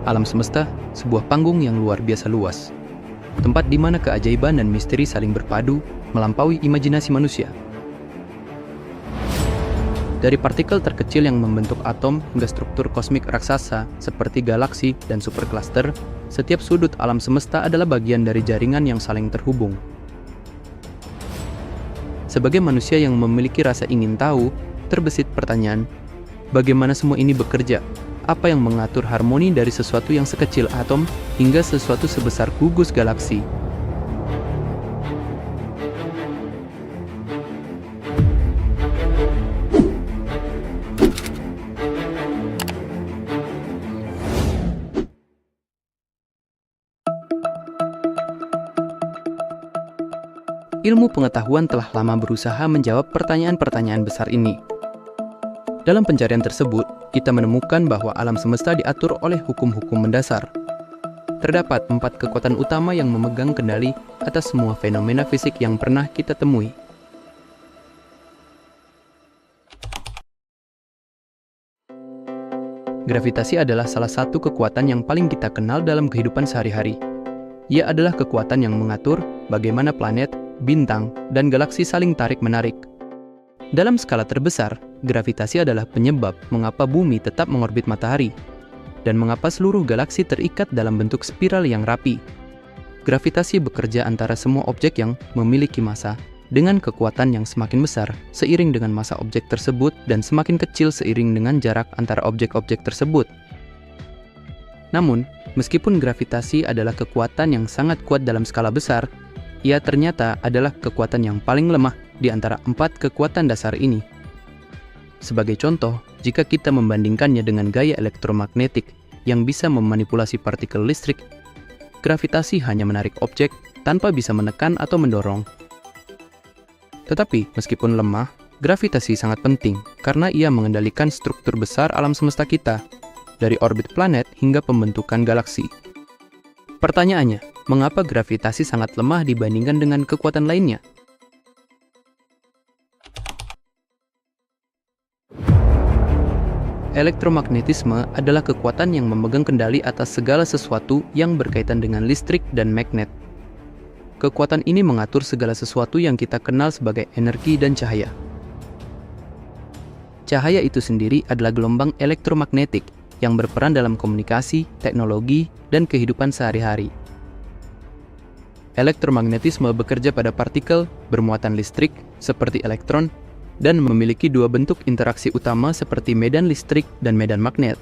Alam semesta, sebuah panggung yang luar biasa luas. Tempat di mana keajaiban dan misteri saling berpadu, melampaui imajinasi manusia. Dari partikel terkecil yang membentuk atom hingga struktur kosmik raksasa seperti galaksi dan supercluster, setiap sudut alam semesta adalah bagian dari jaringan yang saling terhubung. Sebagai manusia yang memiliki rasa ingin tahu, terbesit pertanyaan, bagaimana semua ini bekerja? Apa yang mengatur harmoni dari sesuatu yang sekecil atom hingga sesuatu sebesar gugus galaksi? Ilmu pengetahuan telah lama berusaha menjawab pertanyaan-pertanyaan besar ini. Dalam pencarian tersebut, kita menemukan bahwa alam semesta diatur oleh hukum-hukum mendasar. Terdapat 4 kekuatan utama yang memegang kendali atas semua fenomena fisik yang pernah kita temui. Gravitasi adalah salah satu kekuatan yang paling kita kenal dalam kehidupan sehari-hari. Ia adalah kekuatan yang mengatur bagaimana planet, bintang, dan galaksi saling tarik-menarik. Dalam skala terbesar, gravitasi adalah penyebab mengapa bumi tetap mengorbit matahari, dan mengapa seluruh galaksi terikat dalam bentuk spiral yang rapi. Gravitasi bekerja antara semua objek yang memiliki massa, dengan kekuatan yang semakin besar seiring dengan massa objek tersebut dan semakin kecil seiring dengan jarak antara objek-objek tersebut. Namun, meskipun gravitasi adalah kekuatan yang sangat kuat dalam skala besar, ia ternyata adalah kekuatan yang paling lemah di antara 4 kekuatan dasar ini. Sebagai contoh, jika kita membandingkannya dengan gaya elektromagnetik yang bisa memanipulasi partikel listrik, gravitasi hanya menarik objek tanpa bisa menekan atau mendorong. Tetapi, meskipun lemah, gravitasi sangat penting karena ia mengendalikan struktur besar alam semesta kita, dari orbit planet hingga pembentukan galaksi. Pertanyaannya, mengapa gravitasi sangat lemah dibandingkan dengan kekuatan lainnya? Elektromagnetisme adalah kekuatan yang memegang kendali atas segala sesuatu yang berkaitan dengan listrik dan magnet. Kekuatan ini mengatur segala sesuatu yang kita kenal sebagai energi dan cahaya. Cahaya itu sendiri adalah gelombang elektromagnetik yang berperan dalam komunikasi, teknologi, dan kehidupan sehari-hari. Elektromagnetisme bekerja pada partikel bermuatan listrik seperti elektron dan memiliki 2 bentuk interaksi utama seperti medan listrik dan medan magnet.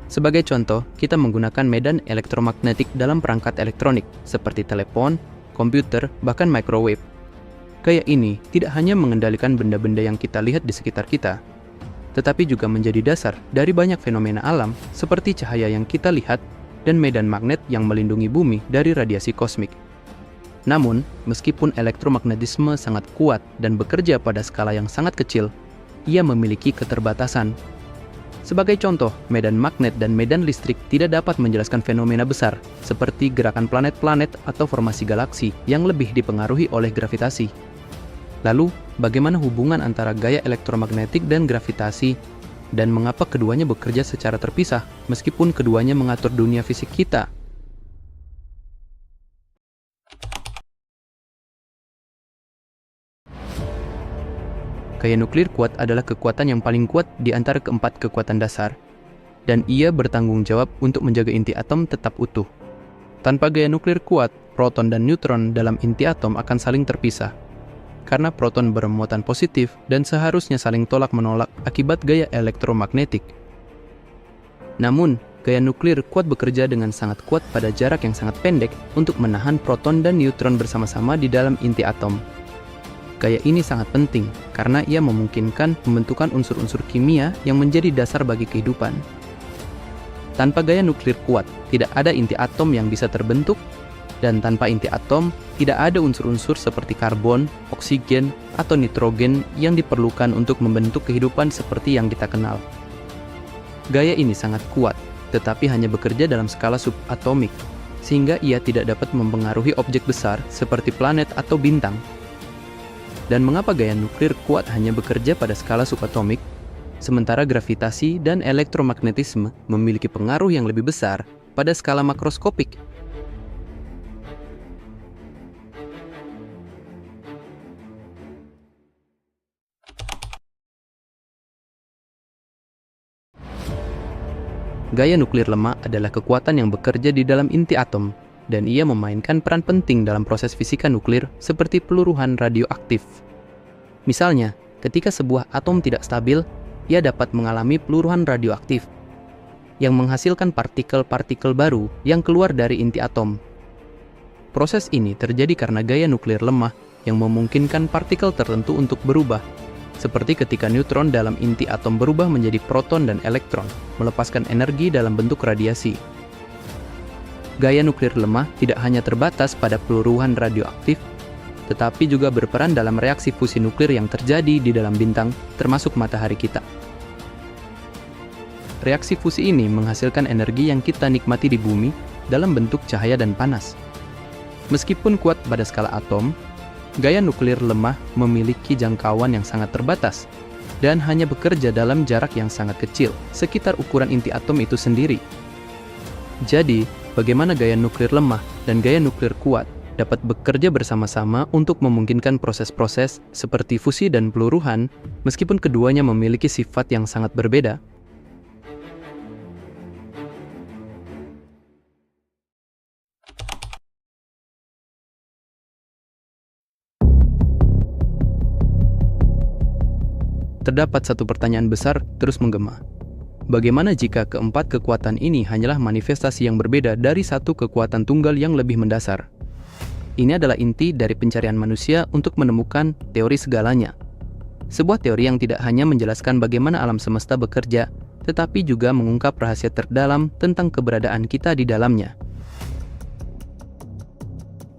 Sebagai contoh, kita menggunakan medan elektromagnetik dalam perangkat elektronik seperti telepon, komputer, bahkan microwave. Gaya ini tidak hanya mengendalikan benda-benda yang kita lihat di sekitar kita, tetapi juga menjadi dasar dari banyak fenomena alam seperti cahaya yang kita lihat dan medan magnet yang melindungi bumi dari radiasi kosmik. Namun, meskipun elektromagnetisme sangat kuat dan bekerja pada skala yang sangat kecil, ia memiliki keterbatasan. Sebagai contoh, medan magnet dan medan listrik tidak dapat menjelaskan fenomena besar seperti gerakan planet-planet atau formasi galaksi yang lebih dipengaruhi oleh gravitasi. Lalu, bagaimana hubungan antara gaya elektromagnetik dan gravitasi, dan mengapa keduanya bekerja secara terpisah meskipun keduanya mengatur dunia fisik kita? Gaya nuklir kuat adalah kekuatan yang paling kuat di antara keempat kekuatan dasar, dan ia bertanggung jawab untuk menjaga inti atom tetap utuh. Tanpa gaya nuklir kuat, proton dan neutron dalam inti atom akan saling terpisah, karena proton bermuatan positif dan seharusnya saling tolak-menolak akibat gaya elektromagnetik. Namun, gaya nuklir kuat bekerja dengan sangat kuat pada jarak yang sangat pendek untuk menahan proton dan neutron bersama-sama di dalam inti atom. Gaya ini sangat penting karena ia memungkinkan pembentukan unsur-unsur kimia yang menjadi dasar bagi kehidupan. Tanpa gaya nuklir kuat, tidak ada inti atom yang bisa terbentuk, dan tanpa inti atom, tidak ada unsur-unsur seperti karbon, oksigen, atau nitrogen yang diperlukan untuk membentuk kehidupan seperti yang kita kenal. Gaya ini sangat kuat, tetapi hanya bekerja dalam skala subatomik, sehingga ia tidak dapat mempengaruhi objek besar seperti planet atau bintang. Dan mengapa gaya nuklir kuat hanya bekerja pada skala subatomik? sementara gravitasi dan elektromagnetisme memiliki pengaruh yang lebih besar pada skala makroskopik. Gaya nuklir lemah adalah kekuatan yang bekerja di dalam inti atom, dan ia memainkan peran penting dalam proses fisika nuklir seperti peluruhan radioaktif. Misalnya, ketika sebuah atom tidak stabil, ia dapat mengalami peluruhan radioaktif yang menghasilkan partikel-partikel baru yang keluar dari inti atom. Proses ini terjadi karena gaya nuklir lemah yang memungkinkan partikel tertentu untuk berubah, seperti ketika neutron dalam inti atom berubah menjadi proton dan elektron, melepaskan energi dalam bentuk radiasi. Gaya nuklir lemah tidak hanya terbatas pada peluruhan radioaktif, tetapi juga berperan dalam reaksi fusi nuklir yang terjadi di dalam bintang, termasuk matahari kita. Reaksi fusi ini menghasilkan energi yang kita nikmati di bumi dalam bentuk cahaya dan panas. Meskipun kuat pada skala atom, gaya nuklir lemah memiliki jangkauan yang sangat terbatas dan hanya bekerja dalam jarak yang sangat kecil, sekitar ukuran inti atom itu sendiri. Jadi, bagaimana gaya nuklir lemah dan gaya nuklir kuat dapat bekerja bersama-sama untuk memungkinkan proses-proses seperti fusi dan peluruhan, meskipun keduanya memiliki sifat yang sangat berbeda? Terdapat satu pertanyaan besar terus menggema. Bagaimana jika keempat kekuatan ini hanyalah manifestasi yang berbeda dari satu kekuatan tunggal yang lebih mendasar? Ini adalah inti dari pencarian manusia untuk menemukan teori segalanya. Sebuah teori yang tidak hanya menjelaskan bagaimana alam semesta bekerja, tetapi juga mengungkap rahasia terdalam tentang keberadaan kita di dalamnya.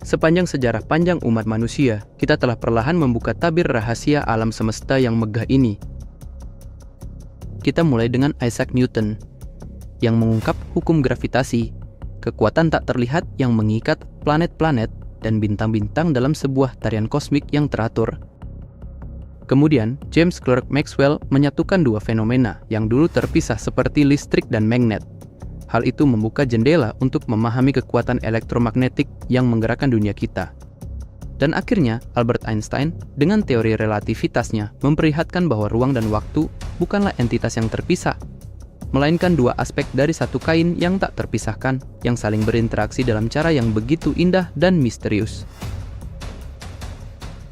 Sepanjang sejarah panjang umat manusia, kita telah perlahan membuka tabir rahasia alam semesta yang megah ini. Kita mulai dengan Isaac Newton, yang mengungkap hukum gravitasi, kekuatan tak terlihat yang mengikat planet-planet dan bintang-bintang dalam sebuah tarian kosmik yang teratur. Kemudian, James Clerk Maxwell menyatukan dua fenomena yang dulu terpisah seperti listrik dan magnet. Hal itu membuka jendela untuk memahami kekuatan elektromagnetik yang menggerakkan dunia kita. Dan akhirnya, Albert Einstein dengan teori relativitasnya memperlihatkan bahwa ruang dan waktu bukanlah entitas yang terpisah, melainkan dua aspek dari satu kain yang tak terpisahkan, yang saling berinteraksi dalam cara yang begitu indah dan misterius.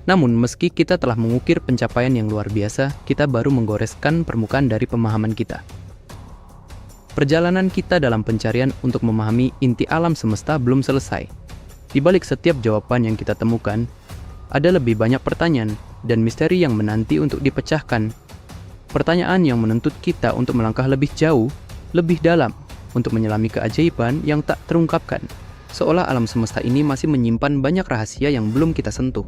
Namun, meski kita telah mengukir pencapaian yang luar biasa, kita baru menggoreskan permukaan dari pemahaman kita. Perjalanan kita dalam pencarian untuk memahami inti alam semesta belum selesai. Di balik setiap jawaban yang kita temukan, ada lebih banyak pertanyaan dan misteri yang menanti untuk dipecahkan. Pertanyaan yang menuntut kita untuk melangkah lebih jauh, lebih dalam, untuk menyelami keajaiban yang tak terungkapkan, seolah alam semesta ini masih menyimpan banyak rahasia yang belum kita sentuh.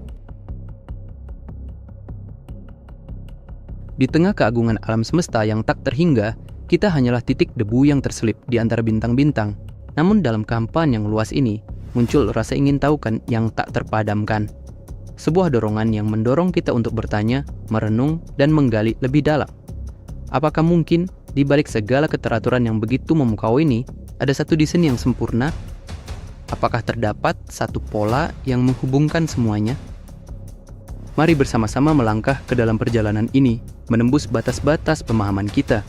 Di tengah keagungan alam semesta yang tak terhingga, kita hanyalah titik debu yang terselip di antara bintang-bintang. Namun dalam kampan yang luas ini, muncul rasa ingin tahukan yang tak terpadamkan. Sebuah dorongan yang mendorong kita untuk bertanya, merenung, dan menggali lebih dalam. Apakah mungkin, di balik segala keteraturan yang begitu memukau ini, ada satu desain yang sempurna? Apakah terdapat satu pola yang menghubungkan semuanya? Mari bersama-sama melangkah ke dalam perjalanan ini, menembus batas-batas pemahaman kita.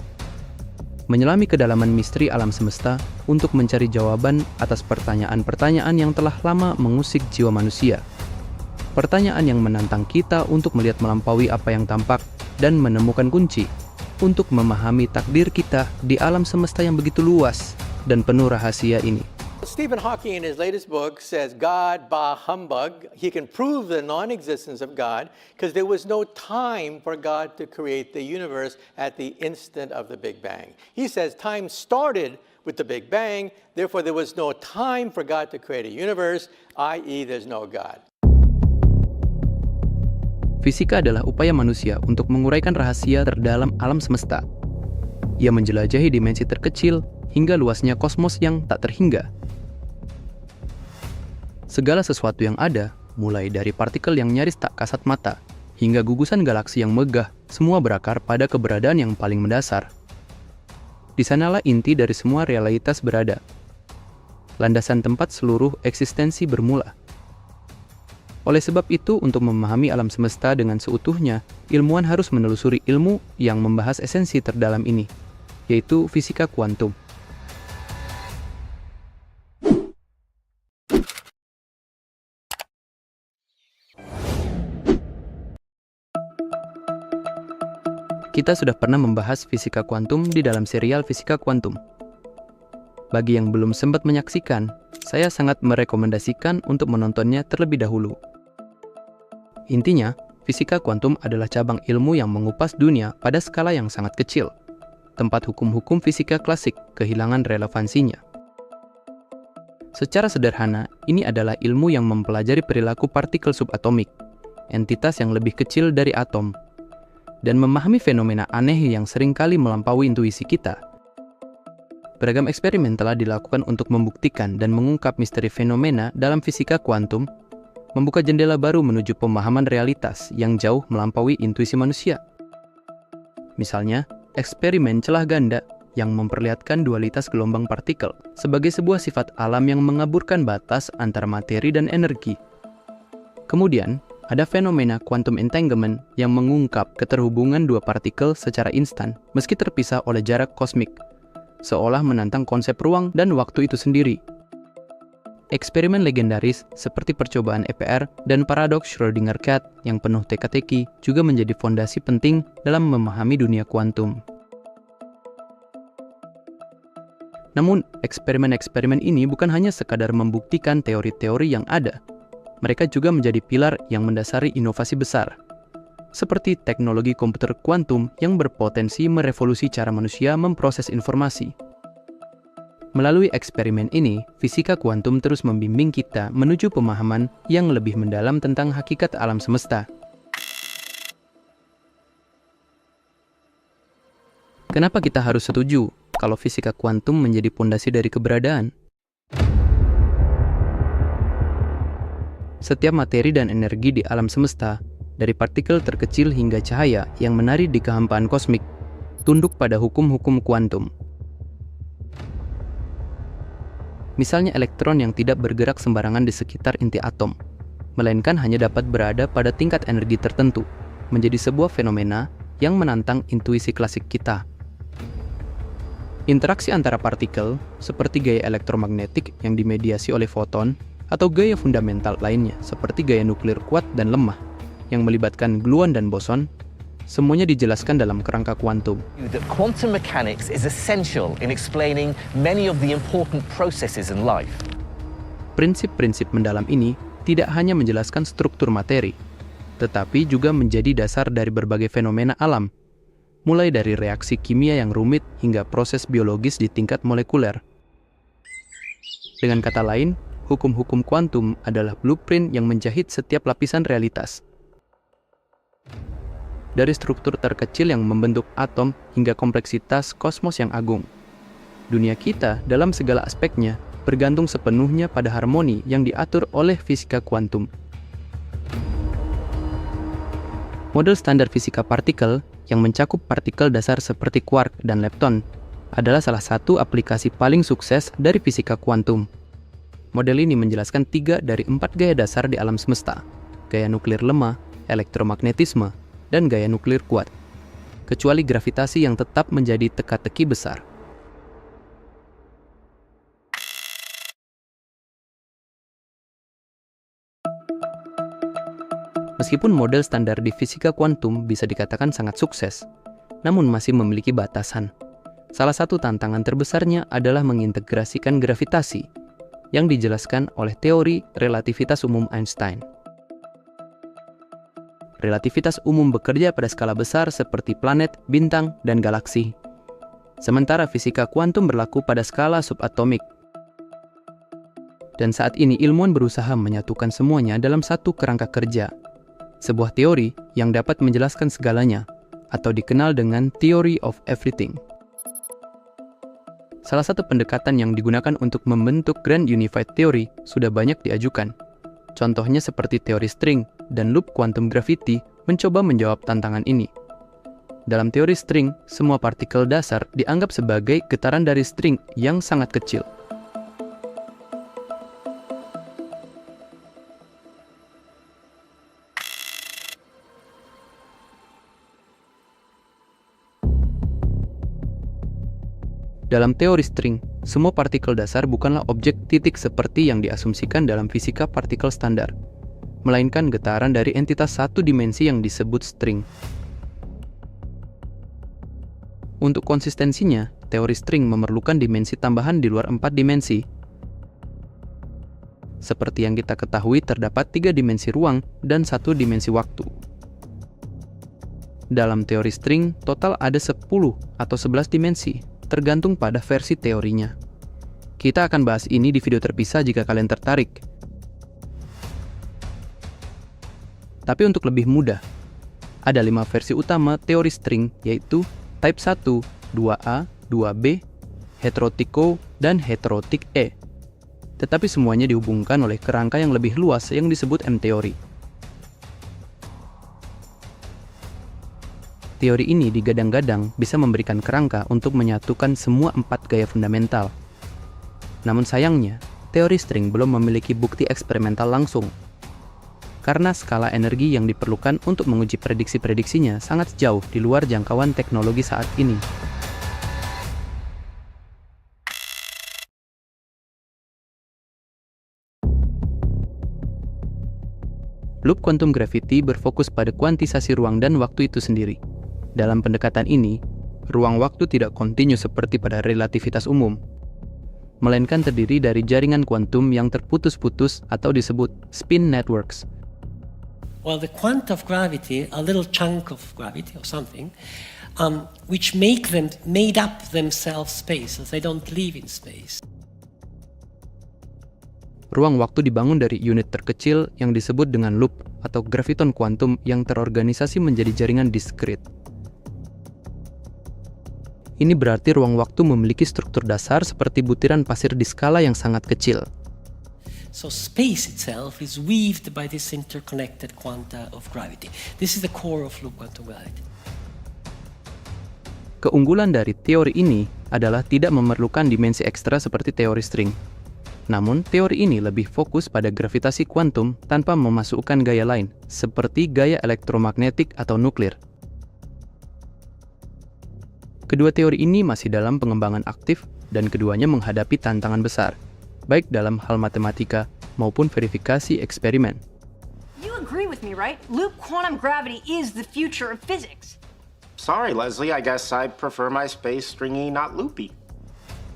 Menyelami kedalaman misteri alam semesta untuk mencari jawaban atas pertanyaan-pertanyaan yang telah lama mengusik jiwa manusia. Pertanyaan yang menantang kita untuk melihat melampaui apa yang tampak dan menemukan kunci untuk memahami takdir kita di alam semesta yang begitu luas dan penuh rahasia ini. Stephen Hawking in his latest book says God, bah humbug. He can prove the non-existence of God because there was no time for God to create the universe at the instant of the Big Bang. He says time started with the Big Bang, therefore there was no time for God to create a universe, i.e. there's no God. Fisika adalah upaya manusia untuk menguraikan rahasia terdalam alam semesta. Ia menjelajahi dimensi terkecil hingga luasnya kosmos yang tak terhingga. Segala sesuatu yang ada, mulai dari partikel yang nyaris tak kasat mata, hingga gugusan galaksi yang megah, semua berakar pada keberadaan yang paling mendasar. Di sanalah inti dari semua realitas berada. Landasan tempat seluruh eksistensi bermula. Oleh sebab itu, untuk memahami alam semesta dengan seutuhnya, ilmuwan harus menelusuri ilmu yang membahas esensi terdalam ini, yaitu fisika kuantum. Kita sudah pernah membahas fisika kuantum di dalam serial Fisika Kuantum. Bagi yang belum sempat menyaksikan, saya sangat merekomendasikan untuk menontonnya terlebih dahulu. Intinya, fisika kuantum adalah cabang ilmu yang mengupas dunia pada skala yang sangat kecil. Tempat hukum-hukum fisika klasik kehilangan relevansinya. Secara sederhana, ini adalah ilmu yang mempelajari perilaku partikel subatomik, entitas yang lebih kecil dari atom, dan memahami fenomena aneh yang seringkali melampaui intuisi kita. Beragam eksperimen telah dilakukan untuk membuktikan dan mengungkap misteri fenomena dalam fisika kuantum, membuka jendela baru menuju pemahaman realitas yang jauh melampaui intuisi manusia. Misalnya, eksperimen celah ganda yang memperlihatkan dualitas gelombang partikel sebagai sebuah sifat alam yang mengaburkan batas antara materi dan energi. Kemudian, ada fenomena quantum entanglement yang mengungkap keterhubungan dua partikel secara instan meski terpisah oleh jarak kosmik, seolah menantang konsep ruang dan waktu itu sendiri. Eksperimen legendaris seperti percobaan EPR dan paradoks Schrödinger-Cat yang penuh teka-teki juga menjadi fondasi penting dalam memahami dunia kuantum. Namun, eksperimen-eksperimen ini bukan hanya sekadar membuktikan teori-teori yang ada. Mereka juga menjadi pilar yang mendasari inovasi besar, seperti teknologi komputer kuantum yang berpotensi merevolusi cara manusia memproses informasi. Melalui eksperimen ini, fisika kuantum terus membimbing kita menuju pemahaman yang lebih mendalam tentang hakikat alam semesta. Kenapa kita harus setuju kalau fisika kuantum menjadi pondasi dari keberadaan? Setiap materi dan energi di alam semesta, dari partikel terkecil hingga cahaya yang menari di kehampaan kosmik, tunduk pada hukum-hukum kuantum. Misalnya elektron yang tidak bergerak sembarangan di sekitar inti atom, melainkan hanya dapat berada pada tingkat energi tertentu, menjadi sebuah fenomena yang menantang intuisi klasik kita. Interaksi antara partikel, seperti gaya elektromagnetik yang dimediasi oleh foton, atau gaya fundamental lainnya seperti gaya nuklir kuat dan lemah yang melibatkan gluon dan boson, semuanya dijelaskan dalam kerangka kuantum. That quantum mechanics is essential in explaining many of the important processes in life. Prinsip-prinsip mendalam ini tidak hanya menjelaskan struktur materi, tetapi juga menjadi dasar dari berbagai fenomena alam, mulai dari reaksi kimia yang rumit hingga proses biologis di tingkat molekuler. Dengan kata lain, hukum-hukum kuantum adalah blueprint yang menjahit setiap lapisan realitas. Dari struktur terkecil yang membentuk atom hingga kompleksitas kosmos yang agung. Dunia kita dalam segala aspeknya bergantung sepenuhnya pada harmoni yang diatur oleh fisika kuantum. Model standar fisika partikel yang mencakup partikel dasar seperti quark dan lepton adalah salah satu aplikasi paling sukses dari fisika kuantum. Model ini menjelaskan 3 dari 4 gaya dasar di alam semesta, gaya nuklir lemah, elektromagnetisme, dan gaya nuklir kuat, kecuali gravitasi yang tetap menjadi teka-teki besar. Meskipun model standar di fisika kuantum bisa dikatakan sangat sukses, namun masih memiliki batasan. Salah satu tantangan terbesarnya adalah mengintegrasikan gravitasi yang dijelaskan oleh teori relativitas umum Einstein. Relativitas umum bekerja pada skala besar seperti planet, bintang, dan galaksi. Sementara fisika kuantum berlaku pada skala subatomik. Dan saat ini ilmuwan berusaha menyatukan semuanya dalam satu kerangka kerja, sebuah teori yang dapat menjelaskan segalanya, atau dikenal dengan Theory of Everything. Salah satu pendekatan yang digunakan untuk membentuk Grand Unified Theory sudah banyak diajukan. Contohnya seperti teori string dan loop quantum gravity mencoba menjawab tantangan ini. Dalam teori string, semua partikel dasar dianggap sebagai getaran dari string yang sangat kecil. Dalam teori string, semua partikel dasar bukanlah objek titik seperti yang diasumsikan dalam fisika partikel standar, melainkan getaran dari entitas satu dimensi yang disebut string. Untuk konsistensinya, teori string memerlukan dimensi tambahan di luar 4 dimensi. Seperti yang kita ketahui, terdapat 3 dimensi ruang dan 1 dimensi waktu. Dalam teori string, total ada 10 atau 11 dimensi, tergantung pada versi teorinya. Kita akan bahas ini di video terpisah jika kalian tertarik. Tapi untuk lebih mudah, ada 5 versi utama teori string, yaitu Type 1, 2A, 2B, heterotik-O, dan heterotik-E. Tetapi semuanya dihubungkan oleh kerangka yang lebih luas yang disebut M-teori. Teori ini digadang-gadang bisa memberikan kerangka untuk menyatukan semua 4 gaya fundamental. Namun sayangnya, teori string belum memiliki bukti eksperimental langsung. Karena skala energi yang diperlukan untuk menguji prediksi-prediksinya sangat jauh di luar jangkauan teknologi saat ini. Loop quantum gravity berfokus pada kuantisasi ruang dan waktu itu sendiri. Dalam pendekatan ini, ruang waktu tidak kontinu seperti pada relativitas umum, melainkan terdiri dari jaringan kuantum yang terputus-putus atau disebut spin networks. Well, the quanta of gravity, a little chunk of gravity or something, which made up themselves space, so they don't live in space. Ruang waktu dibangun dari unit terkecil yang disebut dengan loop atau graviton kuantum yang terorganisasi menjadi jaringan diskrit. Ini berarti ruang waktu memiliki struktur dasar seperti butiran pasir di skala yang sangat kecil. So space itself is weaved by this interconnected quanta of gravity. This is the core of loop quantum gravity. Keunggulan dari teori ini adalah tidak memerlukan dimensi ekstra seperti teori string. Namun, teori ini lebih fokus pada gravitasi kuantum tanpa memasukkan gaya lain, seperti gaya elektromagnetik atau nuklir. Kedua teori ini masih dalam pengembangan aktif dan keduanya menghadapi tantangan besar, baik dalam hal matematika maupun verifikasi eksperimen. You agree with me, right? Loop quantum gravity is the future of physics. Sorry, Leslie, I guess I prefer my space stringy, not loopy.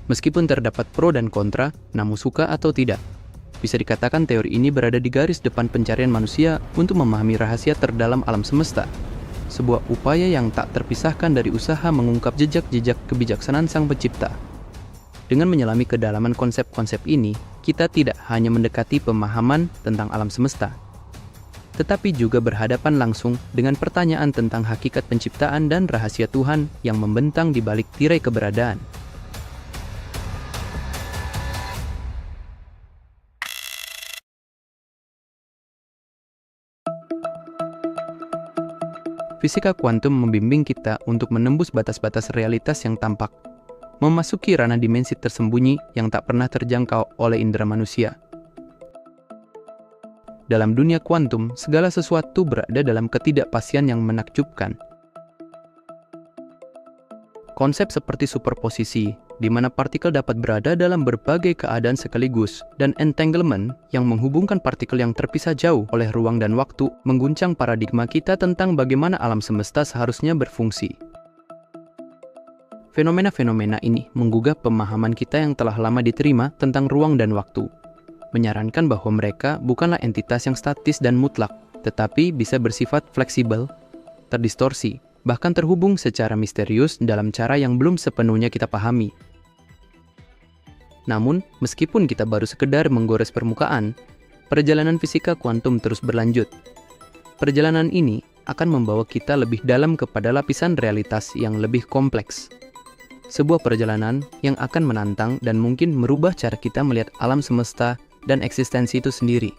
Meskipun terdapat pro dan kontra, namun suka atau tidak, bisa dikatakan teori ini berada di garis depan pencarian manusia untuk memahami rahasia terdalam alam semesta. Sebuah upaya yang tak terpisahkan dari usaha mengungkap jejak-jejak kebijaksanaan Sang Pencipta. Dengan menyelami kedalaman konsep-konsep ini, kita tidak hanya mendekati pemahaman tentang alam semesta, tetapi juga berhadapan langsung dengan pertanyaan tentang hakikat penciptaan dan rahasia Tuhan yang membentang di balik tirai keberadaan. Fisika kuantum membimbing kita untuk menembus batas-batas realitas yang tampak, memasuki ranah dimensi tersembunyi yang tak pernah terjangkau oleh indera manusia. Dalam dunia kuantum, segala sesuatu berada dalam ketidakpastian yang menakjubkan. Konsep seperti superposisi, di mana partikel dapat berada dalam berbagai keadaan sekaligus, dan entanglement yang menghubungkan partikel yang terpisah jauh oleh ruang dan waktu, mengguncang paradigma kita tentang bagaimana alam semesta seharusnya berfungsi. Fenomena-fenomena ini menggugah pemahaman kita yang telah lama diterima tentang ruang dan waktu, menyarankan bahwa mereka bukanlah entitas yang statis dan mutlak, tetapi bisa bersifat fleksibel, terdistorsi, bahkan terhubung secara misterius dalam cara yang belum sepenuhnya kita pahami. Namun, meskipun kita baru sekedar menggores permukaan, perjalanan fisika kuantum terus berlanjut. Perjalanan ini akan membawa kita lebih dalam kepada lapisan realitas yang lebih kompleks. Sebuah perjalanan yang akan menantang dan mungkin merubah cara kita melihat alam semesta dan eksistensi itu sendiri.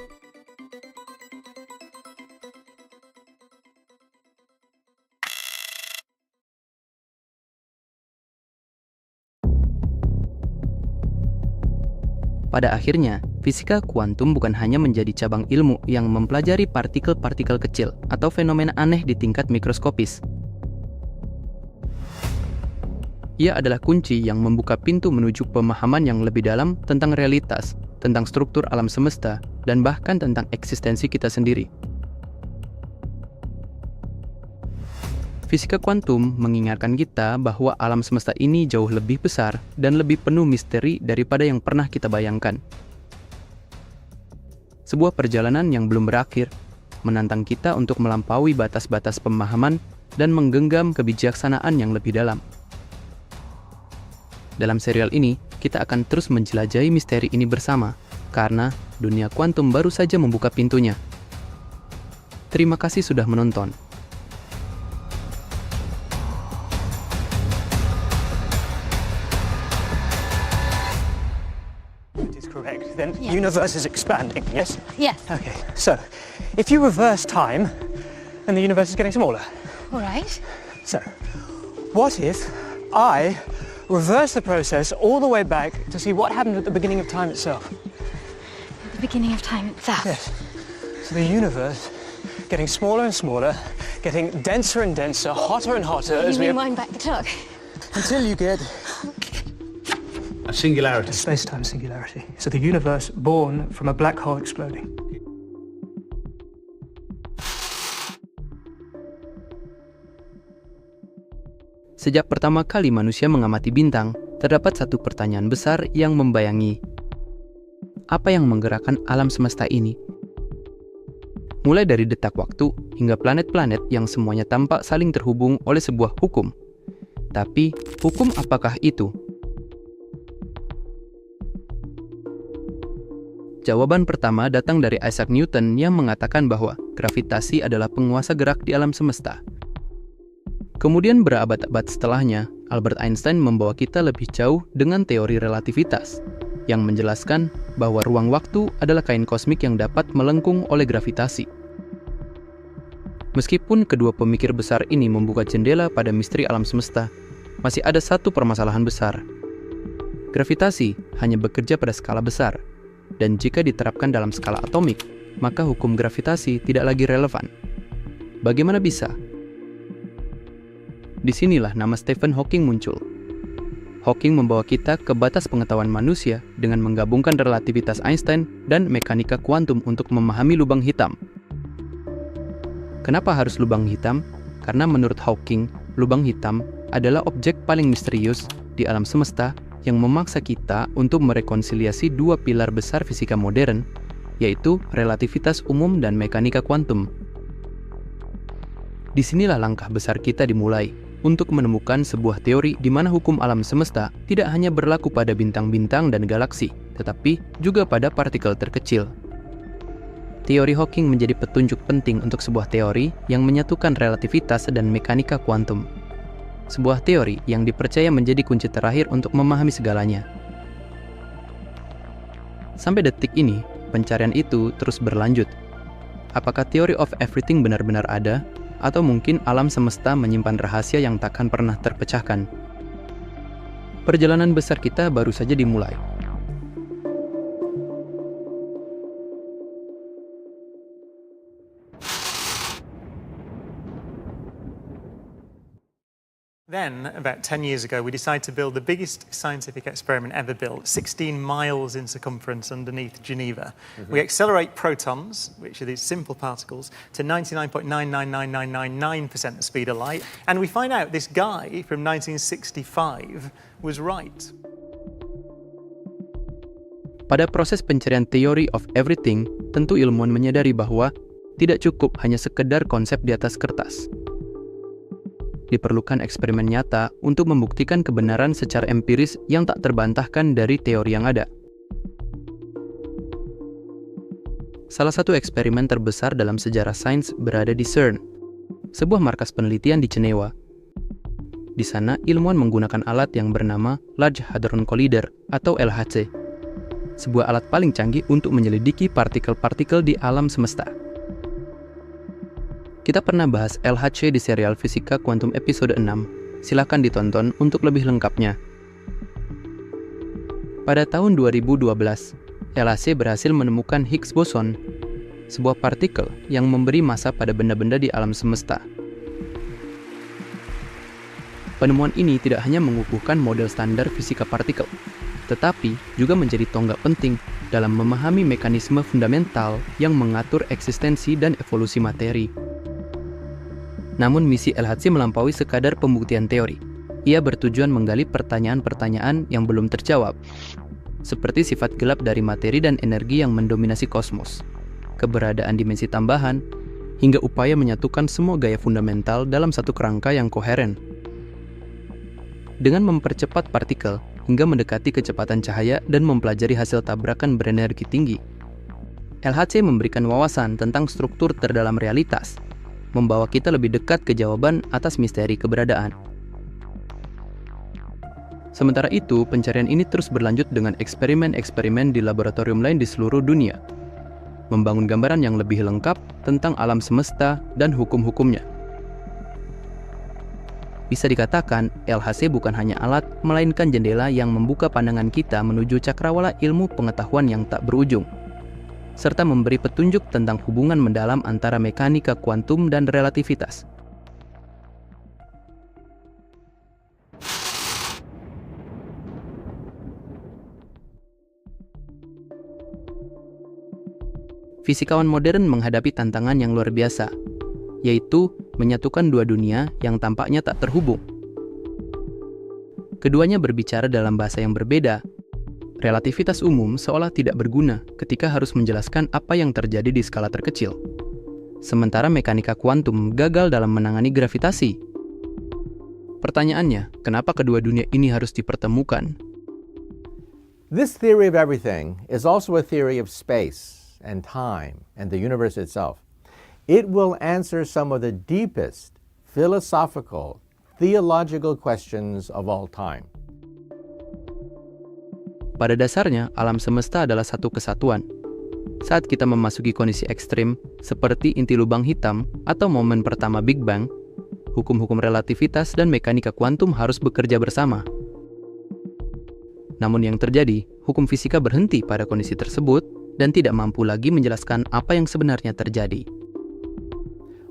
Pada akhirnya, fisika kuantum bukan hanya menjadi cabang ilmu yang mempelajari partikel-partikel kecil atau fenomena aneh di tingkat mikroskopis. Ia adalah kunci yang membuka pintu menuju pemahaman yang lebih dalam tentang realitas, tentang struktur alam semesta, dan bahkan tentang eksistensi kita sendiri. Fisika kuantum mengingatkan kita bahwa alam semesta ini jauh lebih besar dan lebih penuh misteri daripada yang pernah kita bayangkan. Sebuah perjalanan yang belum berakhir, menantang kita untuk melampaui batas-batas pemahaman dan menggenggam kebijaksanaan yang lebih dalam. Dalam serial ini, kita akan terus menjelajahi misteri ini bersama, karena dunia kuantum baru saja membuka pintunya. Terima kasih sudah menonton. Is correct. Then universe is expanding, yes? Yes. Okay, so if you reverse time, then the universe is getting smaller. All right. So, what if I reverse the process all the way back to see what happened at the beginning of time itself? The beginning of time itself. Yes. So the universe getting smaller and smaller, getting denser and denser, hotter and hotter You as we mean wind back the clock? until you get A singularity. space-time singularity. So the universe born from a black hole exploding. Sejak pertama kali manusia mengamati bintang, terdapat satu pertanyaan besar yang membayangi. Apa yang menggerakkan alam semesta ini? Mulai dari detak waktu hingga planet-planet yang semuanya tampak saling terhubung oleh sebuah hukum. Tapi, hukum apakah itu? Jawaban pertama datang dari Isaac Newton yang mengatakan bahwa gravitasi adalah penguasa gerak di alam semesta. Kemudian berabad-abad setelahnya, Albert Einstein membawa kita lebih jauh dengan teori relativitas, yang menjelaskan bahwa ruang waktu adalah kain kosmik yang dapat melengkung oleh gravitasi. Meskipun kedua pemikir besar ini membuka jendela pada misteri alam semesta, masih ada satu permasalahan besar. Gravitasi hanya bekerja pada skala besar, dan jika diterapkan dalam skala atomik, maka hukum gravitasi tidak lagi relevan. Bagaimana bisa? Disinilah nama Stephen Hawking muncul. Hawking membawa kita ke batas pengetahuan manusia dengan menggabungkan relativitas Einstein dan mekanika kuantum untuk memahami lubang hitam. Kenapa harus lubang hitam? Karena menurut Hawking, lubang hitam adalah objek paling misterius di alam semesta yang memaksa kita untuk merekonsiliasi dua pilar besar fisika modern, yaitu relativitas umum dan mekanika kuantum. Disinilah langkah besar kita dimulai, untuk menemukan sebuah teori di mana hukum alam semesta tidak hanya berlaku pada bintang-bintang dan galaksi, tetapi juga pada partikel terkecil. Teori Hawking menjadi petunjuk penting untuk sebuah teori yang menyatukan relativitas dan mekanika kuantum. Sebuah teori yang dipercaya menjadi kunci terakhir untuk memahami segalanya. Sampai detik ini, pencarian itu terus berlanjut. Apakah teori of everything benar-benar ada? Atau mungkin alam semesta menyimpan rahasia yang takkan pernah terpecahkan? Perjalanan besar kita baru saja dimulai. Then, about 10 years ago, we decided to build the biggest scientific experiment ever built, 16 miles in circumference underneath Geneva. We accelerate protons, which are these simple particles, to 99.999999% the speed of light, and we find out this guy from 1965 was right. Pada proses pencarian theory of everything, tentu ilmuwan menyadari bahwa tidak cukup hanya sekedar konsep di atas kertas. Diperlukan eksperimen nyata untuk membuktikan kebenaran secara empiris yang tak terbantahkan dari teori yang ada. Salah satu eksperimen terbesar dalam sejarah sains berada di CERN, sebuah markas penelitian di Jenewa. Di sana, ilmuwan menggunakan alat yang bernama Large Hadron Collider atau LHC, sebuah alat paling canggih untuk menyelidiki partikel-partikel di alam semesta. Kita pernah bahas LHC di serial Fisika Kuantum episode 6. Silakan ditonton untuk lebih lengkapnya. Pada tahun 2012, LHC berhasil menemukan Higgs boson, sebuah partikel yang memberi massa pada benda-benda di alam semesta. Penemuan ini tidak hanya mengukuhkan model standar fisika partikel, tetapi juga menjadi tonggak penting dalam memahami mekanisme fundamental yang mengatur eksistensi dan evolusi materi. Namun misi LHC melampaui sekadar pembuktian teori. Ia bertujuan menggali pertanyaan-pertanyaan yang belum terjawab, seperti sifat gelap dari materi dan energi yang mendominasi kosmos, keberadaan dimensi tambahan, hingga upaya menyatukan semua gaya fundamental dalam satu kerangka yang koheren. Dengan mempercepat partikel hingga mendekati kecepatan cahaya dan mempelajari hasil tabrakan berenergi tinggi, LHC memberikan wawasan tentang struktur terdalam realitas, membawa kita lebih dekat ke jawaban atas misteri keberadaan. Sementara itu, pencarian ini terus berlanjut dengan eksperimen-eksperimen di laboratorium lain di seluruh dunia, membangun gambaran yang lebih lengkap tentang alam semesta dan hukum-hukumnya. Bisa dikatakan, LHC bukan hanya alat, melainkan jendela yang membuka pandangan kita menuju cakrawala ilmu pengetahuan yang tak berujung, serta memberi petunjuk tentang hubungan mendalam antara mekanika kuantum dan relativitas. Fisikawan modern menghadapi tantangan yang luar biasa, yaitu menyatukan dua dunia yang tampaknya tak terhubung. Keduanya berbicara dalam bahasa yang berbeda. Relativitas umum seolah tidak berguna ketika harus menjelaskan apa yang terjadi di skala terkecil. Sementara mekanika kuantum gagal dalam menangani gravitasi. Pertanyaannya, kenapa kedua dunia ini harus dipertemukan? This theory of everything is also a theory of space and time and the universe itself. It will answer some of the deepest philosophical, theological questions of all time. Pada dasarnya, alam semesta adalah satu kesatuan. Saat kita memasuki kondisi ekstrim, seperti inti lubang hitam atau momen pertama Big Bang, hukum-hukum relativitas dan mekanika kuantum harus bekerja bersama. Namun yang terjadi, hukum fisika berhenti pada kondisi tersebut dan tidak mampu lagi menjelaskan apa yang sebenarnya terjadi.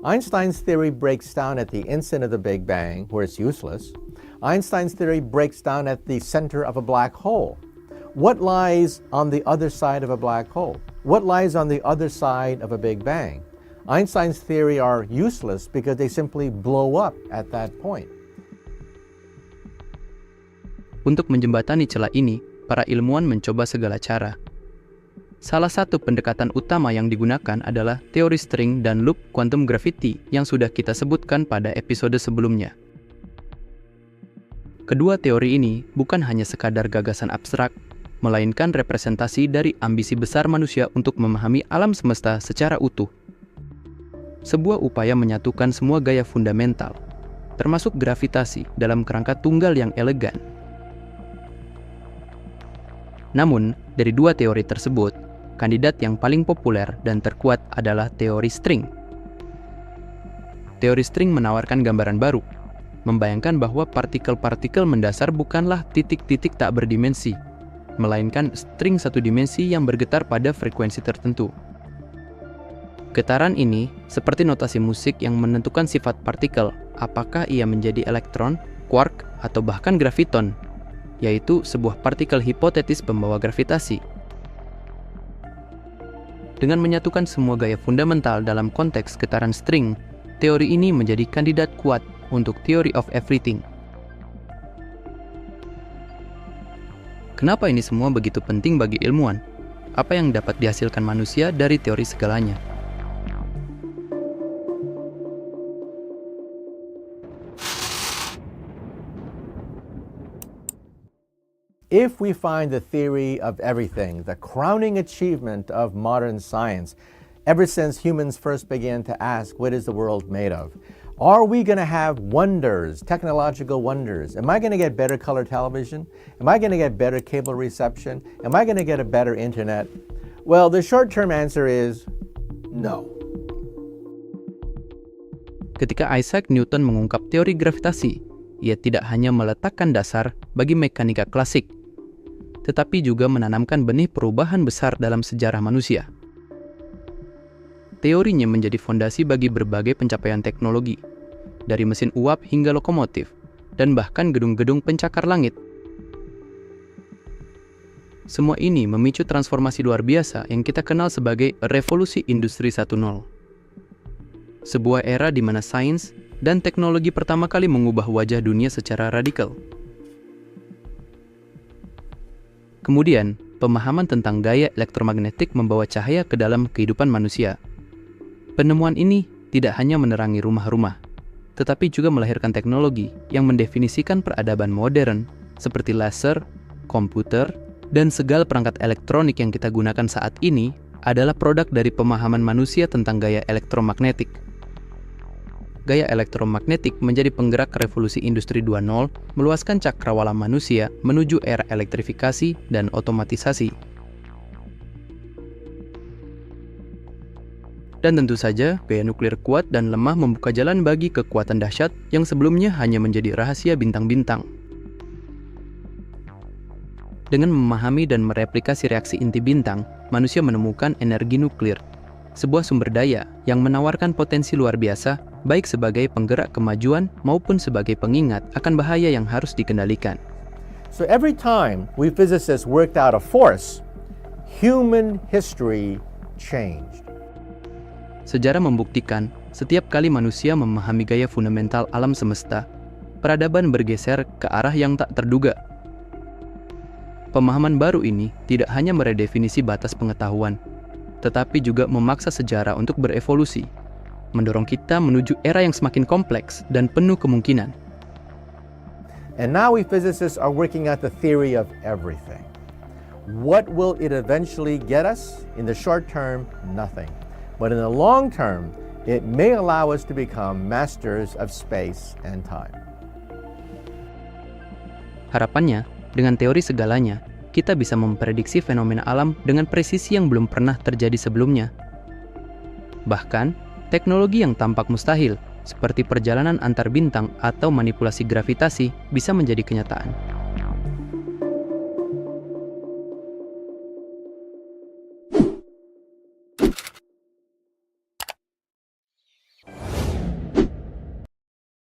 Einstein's theory breaks down at the instant of the Big Bang, where it's useless. Einstein's theory breaks down at the center of a black hole. What lies on the other side of a black hole? What lies on the other side of a Big Bang? Einstein's theory are useless because they simply blow up at that point. Untuk menjembatani celah ini, para ilmuwan mencoba segala cara. Salah satu pendekatan utama yang digunakan adalah teori string dan loop quantum gravity yang sudah kita sebutkan pada episode sebelumnya. Kedua teori ini bukan hanya sekadar gagasan abstrak, melainkan representasi dari ambisi besar manusia untuk memahami alam semesta secara utuh. Sebuah upaya menyatukan semua gaya fundamental, termasuk gravitasi, dalam kerangka tunggal yang elegan. Namun, dari dua teori tersebut, kandidat yang paling populer dan terkuat adalah teori string. Teori string menawarkan gambaran baru, membayangkan bahwa partikel-partikel mendasar bukanlah titik-titik tak berdimensi, melainkan string satu dimensi yang bergetar pada frekuensi tertentu. Getaran ini seperti notasi musik yang menentukan sifat partikel, apakah ia menjadi elektron, quark, atau bahkan graviton, yaitu sebuah partikel hipotetis pembawa gravitasi. Dengan menyatukan semua gaya fundamental dalam konteks getaran string, teori ini menjadi kandidat kuat untuk theory of everything. Kenapa ini semua begitu penting bagi ilmuwan? Apa yang dapat dihasilkan manusia dari teori segalanya? If we find the theory of everything, the crowning achievement of modern science, ever since humans first began to ask, what is the world made of? Are we going to have wonders, technological wonders? Am I going to get better color television? Am I going to get better cable reception? Am I going to get a better internet? Well, the short-term answer is no. Ketika Isaac Newton mengungkap teori gravitasi, ia tidak hanya meletakkan dasar bagi mekanika klasik, tetapi juga menanamkan benih perubahan besar dalam sejarah manusia. Teorinya menjadi fondasi bagi berbagai pencapaian teknologi, dari mesin uap hingga lokomotif, dan bahkan gedung-gedung pencakar langit. Semua ini memicu transformasi luar biasa yang kita kenal sebagai Revolusi Industri 1.0. Sebuah era di mana sains dan teknologi pertama kali mengubah wajah dunia secara radikal. Kemudian, pemahaman tentang gaya elektromagnetik membawa cahaya ke dalam kehidupan manusia. Penemuan ini tidak hanya menerangi rumah-rumah, tetapi juga melahirkan teknologi yang mendefinisikan peradaban modern seperti laser, komputer, dan segala perangkat elektronik yang kita gunakan saat ini adalah produk dari pemahaman manusia tentang gaya elektromagnetik. Gaya elektromagnetik menjadi penggerak revolusi industri 2.0, meluaskan cakrawala manusia menuju era elektrifikasi dan otomatisasi. Dan tentu saja, gaya nuklir kuat dan lemah membuka jalan bagi kekuatan dahsyat yang sebelumnya hanya menjadi rahasia bintang-bintang. Dengan memahami dan mereplikasi reaksi inti bintang, manusia menemukan energi nuklir, sebuah sumber daya yang menawarkan potensi luar biasa, baik sebagai penggerak kemajuan maupun sebagai pengingat akan bahaya yang harus dikendalikan. So every time we physicists worked out a force, human history changed. Sejarah membuktikan, setiap kali manusia memahami gaya fundamental alam semesta, peradaban bergeser ke arah yang tak terduga. Pemahaman baru ini tidak hanya meredefinisi batas pengetahuan, tetapi juga memaksa sejarah untuk berevolusi, mendorong kita menuju era yang semakin kompleks dan penuh kemungkinan. And now we physicists are working out the theory of everything. What will it eventually get us? In the short term, nothing. But in the long term, it may allow us to become masters of space and time. Harapannya, dengan teori segalanya, kita bisa memprediksi fenomena alam dengan presisi yang belum pernah terjadi sebelumnya. Bahkan, teknologi yang tampak mustahil, seperti perjalanan antar bintang atau manipulasi gravitasi, bisa menjadi kenyataan.